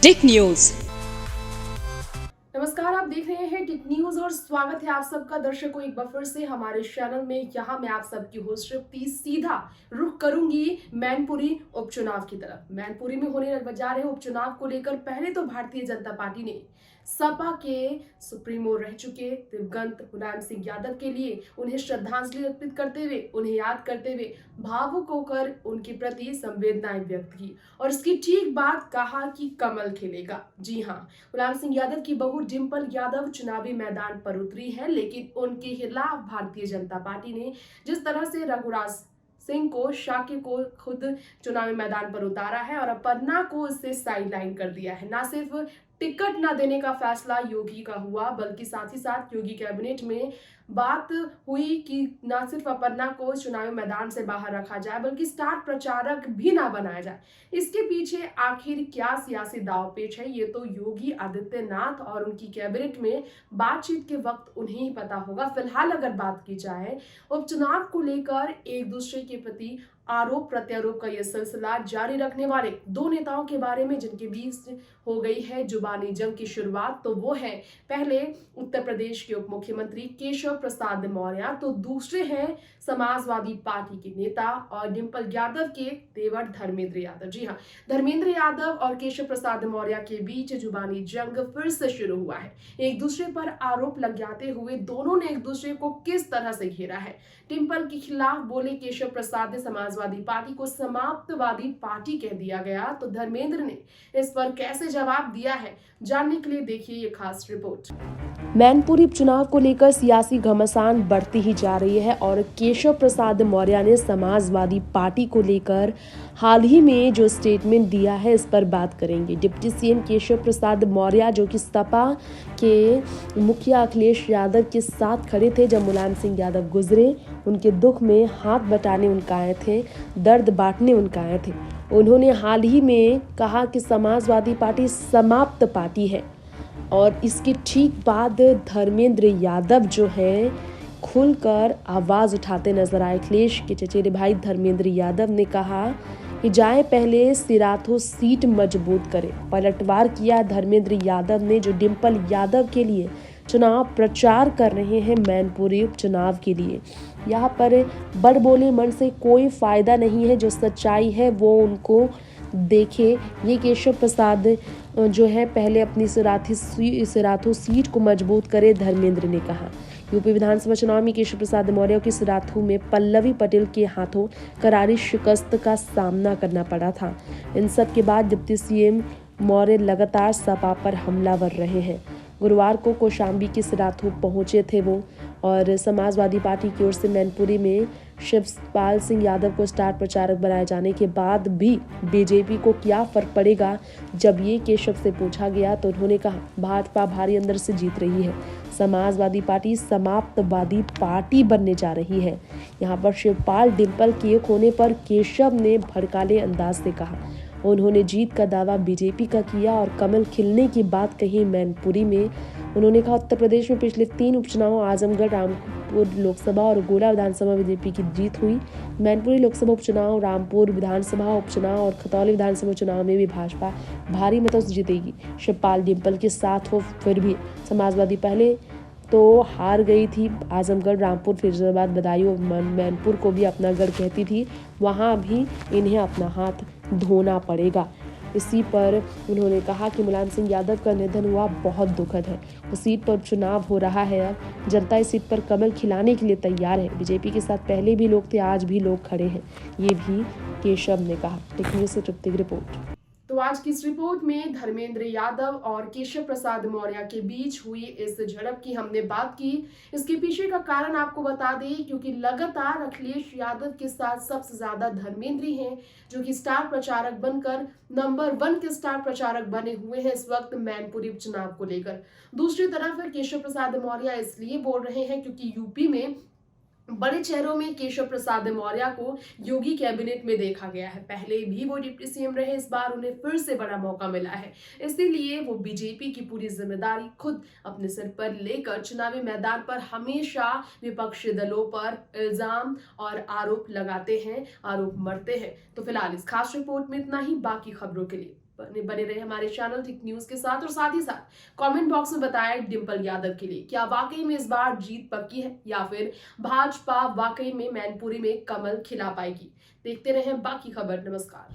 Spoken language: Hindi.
टिक न्यूज। नमस्कार, आप देख रहे हैं टिक न्यूज और स्वागत है आप सबका दर्शकों एक बार फिर से हमारे चैनल में। यहाँ मैं आप सबकी होस्ट तृप्ति सीधा रुख करूंगी मैनपुरी उपचुनाव की तरफ। मैनपुरी में होने जा रहे उपचुनाव को लेकर पहले तो भारतीय जनता पार्टी ने सपा के सुप्रीमो रह चुके दिवंगत मुलायम सिंह यादव के लिए उन्हें श्रद्धांजलि अर्पित करते हुए, उन्हें याद करते हुए भावुक होकर उनके प्रति संवेदनाएं व्यक्त की और इसकी ठीक बात कहा कि कमल खिलेगा। जी हाँ, मुलायम सिंह यादव की बहू डिंपल यादव चुनावी मैदान पर उतरी है, लेकिन उनके खिलाफ भारतीय जनता पार्टी ने जिस तरह से रघुराज सिंह को, शाक्य को खुद चुनावी मैदान पर उतारा है और अपर्णा को इससे साइडलाइन कर दिया है। ना सिर्फ टिकट न देने का फैसला योगी का हुआ, बल्कि साथ ही साथ योगी कैबिनेट में बात हुई कि न सिर्फ अपर्णा को चुनावी मैदान से बाहर रखा जाए, बल्कि स्टार प्रचारक भी ना बनाया जाए। इसके पीछे आखिर क्या सियासी दांवपेच है, ये तो योगी आदित्यनाथ और उनकी कैबिनेट में बातचीत के वक्त उन्हें ही पता होगा। फिलहाल अगर बात की जाए उपचुनाव को लेकर एक दूसरे के प्रति आरोप प्रत्यारोप का यह सिलसिला जारी रखने वाले दो नेताओं के बारे में जिनके बीच हो गई है जुबानी जंग की शुरुआत, तो वो है पहले उत्तर प्रदेश के उप मुख्यमंत्री केशव प्रसाद मौर्य, तो दूसरे हैं समाजवादी पार्टी के नेता और डिंपल यादव के देवर धर्मेंद्र यादव। जी हाँ, धर्मेंद्र यादव और केशव प्रसाद मौर्य के बीच जुबानी जंग फिर से शुरू हुआ है। एक दूसरे पर आरोप लगाते हुए दोनों ने एक दूसरे को किस तरह से घेरा है। डिंपल के खिलाफ बोले केशव प्रसाद ने समाजवादी पार्टी को समाप्तवादी पार्टी कह दिया गया, तो धर्मेंद्र ने इस पर कैसे जवाब दिया है, जानने के लिए देखिए ये खास रिपोर्ट। मैनपुरी उपचुनाव को लेकर सियासी घमासान बढ़ती ही जा रही है और केशव प्रसाद मौर्य ने समाजवादी पार्टी को लेकर हाल ही में जो स्टेटमेंट दिया है, इस पर बात करेंगे। डिप्टी सीएम केशव प्रसाद मौर्य जो कि सपा के मुखिया अखिलेश यादव के साथ खड़े थे जब मुलायम सिंह यादव गुजरे, उनके दुख में हाथ बटाने उनका आए थे, दर्द बांटने उनका आए थे। उन्होंने हाल ही में कहा कि समाजवादी पार्टी समाप्त पार्टी है और इसके ठीक बाद धर्मेंद्र यादव जो है खुलकर आवाज़ उठाते नजर आए। अखिलेश के चचेरे भाई धर्मेंद्र यादव ने कहा कि जाए पहले सिराथू सीट मजबूत करे। पलटवार किया धर्मेंद्र यादव ने जो डिंपल यादव के लिए चुनाव प्रचार कर रहे हैं मैनपुरी उपचुनाव के लिए। यहाँ पर बड़ बोले मन से कोई फायदा नहीं है, जो सच्चाई है वो उनको देखे। ये केशव प्रसाद जो है पहले अपनी सिराथू सीट को मजबूत करे, धर्मेंद्र ने कहा। यूपी विधानसभा चुनाव में केशव प्रसाद मौर्य की सिराथू में पल्लवी पटेल के हाथों करारी शिकस्त का सामना करना पड़ा था। इन सब के बाद डिप्टी सीएम मौर्य लगातार सपा पर हमलावर रहे हैं। गुरुवार को कौशाम्बी की सिराथू पहुंचे थे वो, और समाजवादी पार्टी की ओर से मैनपुरी में शिवपाल सिंह यादव को स्टार प्रचारक बनाए जाने के बाद भी बीजेपी को क्या फर्क पड़ेगा। जब ये केशव से पूछा गया तो उन्होंने कहा भाजपा भारी अंदर से जीत रही है, समाजवादी पार्टी समाप्तवादी पार्टी बनने जा रही है। यहाँ पर शिवपाल डिंपल के एक होने पर केशव ने भड़काले अंदाज से कहा। उन्होंने जीत का दावा बीजेपी का किया और कमल खिलने की बात कही मैनपुरी में। उन्होंने कहा उत्तर प्रदेश में पिछले 3 उपचुनावों आजमगढ़, रामपुर लोकसभा और गोला विधानसभा बीजेपी की जीत हुई। मैनपुरी लोकसभा उपचुनाव, रामपुर विधानसभा उपचुनाव और खतौली विधानसभा चुनाव में भी भाजपा भारी मतों से जीतेगी। शिवपाल डिंपल के साथ हो फिर भी समाजवादी पहले तो हार गई थी आजमगढ़, रामपुर, फिरोजाबाद, बदायूं और मैनपुर को भी अपना गढ़ कहती थी, वहाँ भी इन्हें अपना हाथ धोना पड़ेगा। इसी पर उन्होंने कहा कि मुलायम सिंह यादव का निधन हुआ बहुत दुखद है। उस सीट पर चुनाव हो रहा है, अब जनता इस सीट पर कमल खिलाने के लिए तैयार है। बीजेपी के साथ पहले भी लोग थे, आज भी लोग खड़े हैं, ये भी केशव ने कहा। टिक न्यूज़ से तृप्ति की रिपोर्ट। तो आज की इस रिपोर्ट में धर्मेंद्र यादव और केशव प्रसाद मौर्य के बीच हुई इस झड़प की हमने बात की। इसके पीछे का कारण आपको बता दें, क्योंकि लगातार अखिलेश यादव के साथ सबसे ज्यादा धर्मेंद्र हैं, जो कि स्टार प्रचारक बनकर नंबर 1 के स्टार प्रचारक बने हुए हैं इस वक्त मैनपुरी उपचुनाव को लेकर। दूसरी तरफ केशव प्रसाद मौर्य इसलिए बोल रहे हैं क्योंकि यूपी में बड़े चेहरों में केशव प्रसाद मौर्य को योगी कैबिनेट में देखा गया है। पहले भी वो डिप्टी सीएम रहे, इस बार उन्हें फिर से बड़ा मौका मिला है, इसीलिए वो बीजेपी की पूरी जिम्मेदारी खुद अपने सिर पर लेकर चुनावी मैदान पर हमेशा विपक्षी दलों पर इल्जाम और आरोप लगाते हैं, आरोप मढ़ते हैं। तो फिलहाल इस खास रिपोर्ट में इतना ही, बाकी खबरों के लिए बने रहे हमारे चैनल टिक न्यूज के साथ, और साथ ही साथ कमेंट बॉक्स में बताएं डिंपल यादव के लिए क्या वाकई में इस बार जीत पक्की है या फिर भाजपा वाकई में मैनपुरी में कमल खिला पाएगी। देखते रहें बाकी खबर। नमस्कार।